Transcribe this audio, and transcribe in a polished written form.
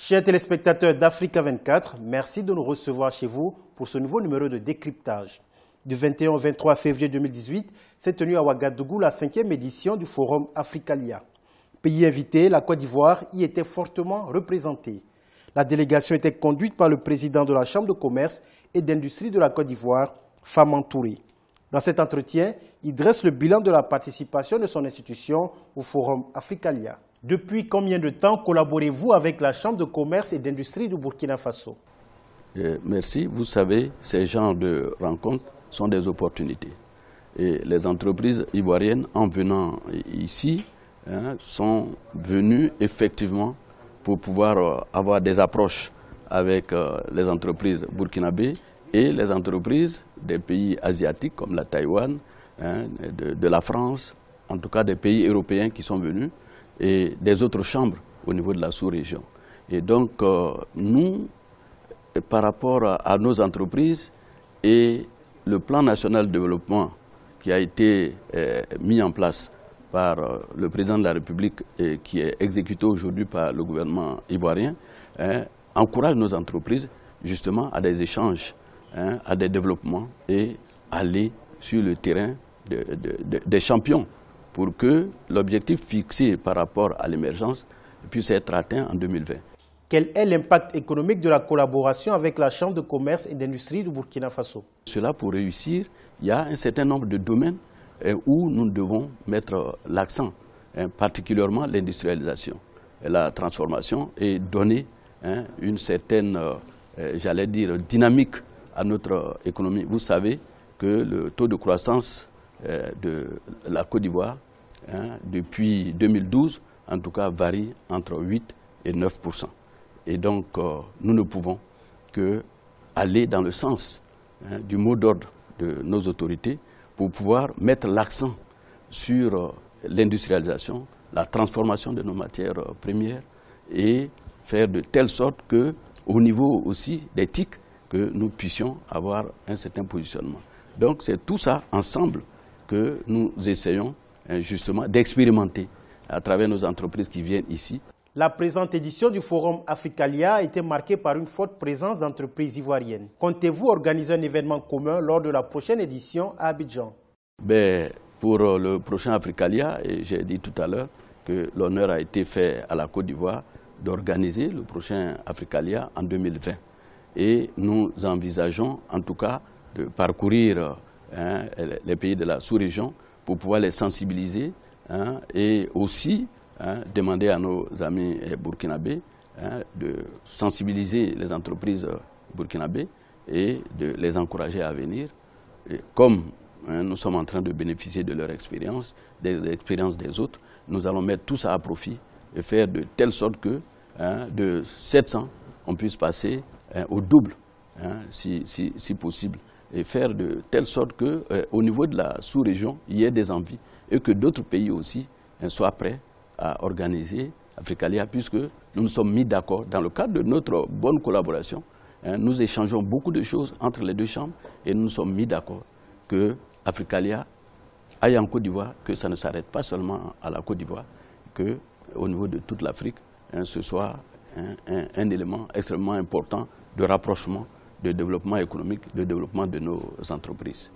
Chers téléspectateurs d'Africa 24, merci de nous recevoir chez vous pour ce nouveau numéro de décryptage. Du 21 au 23 février 2018, s'est tenue à Ouagadougou la 5e édition du Forum Africalia. Pays invité, la Côte d'Ivoire y était fortement représentée. La délégation était conduite par le président de la Chambre de commerce et d'industrie de la Côte d'Ivoire, Faman Touré. Dans cet entretien, il dresse le bilan de la participation de son institution au Forum Africalia. Depuis combien de temps collaborez-vous avec la Chambre de commerce et d'industrie du Burkina Faso? Merci. Vous savez, ces genres de rencontres sont des opportunités. Et les entreprises ivoiriennes, en venant ici, sont venues effectivement pour pouvoir avoir des approches avec les entreprises burkinabées et les entreprises des pays asiatiques comme la Taïwan, de la France, en tout cas des pays européens qui sont venus, et des autres chambres au niveau de la sous-région. Et donc, nous, par rapport à nos entreprises et le plan national de développement qui a été mis en place par le président de la République et qui est exécuté aujourd'hui par le gouvernement ivoirien, encourage nos entreprises justement à des échanges, à des développements et aller sur le terrain des champions, pour que l'objectif fixé par rapport à l'émergence puisse être atteint en 2020. Quel est l'impact économique de la collaboration avec la Chambre de commerce et d'industrie du Burkina Faso? Cela, pour réussir, il y a un certain nombre de domaines où nous devons mettre l'accent, particulièrement l'industrialisation, la transformation, et donner une certaine, j'allais dire, dynamique à notre économie. Vous savez que le taux de croissance de la Côte d'Ivoire, depuis 2012, en tout cas, varie entre 8 et 9%. Et donc, nous ne pouvons que aller dans le sens du mot d'ordre de nos autorités pour pouvoir mettre l'accent sur l'industrialisation, la transformation de nos matières premières et faire de telle sorte qu'au niveau aussi des TIC, que nous puissions avoir un certain positionnement. Donc, c'est tout ça ensemble que nous essayons justement d'expérimenter à travers nos entreprises qui viennent ici. La présente édition du Forum Africalia a été marquée par une forte présence d'entreprises ivoiriennes. Comptez-vous organiser un événement commun lors de la prochaine édition à Abidjan? Pour le prochain Africalia, et j'ai dit tout à l'heure que l'honneur a été fait à la Côte d'Ivoire d'organiser le prochain Africalia en 2020. Et nous envisageons en tout cas de parcourir les pays de la sous-région pour pouvoir les sensibiliser et aussi demander à nos amis burkinabés de sensibiliser les entreprises burkinabées et de les encourager à venir. Et comme nous sommes en train de bénéficier de leur expérience, des expériences des autres, nous allons mettre tout ça à profit et faire de telle sorte que de 700, on puisse passer au double, si possible, et faire de telle sorte qu'au niveau de la sous-région, il y ait des envies et que d'autres pays aussi soient prêts à organiser Africalia, puisque nous nous sommes mis d'accord dans le cadre de notre bonne collaboration. Nous échangeons beaucoup de choses entre les deux chambres et nous nous sommes mis d'accord que Africalia aille en Côte d'Ivoire, que ça ne s'arrête pas seulement à la Côte d'Ivoire, qu'au niveau de toute l'Afrique, ce soit un élément extrêmement important de rapprochement, de développement économique, de développement de nos entreprises.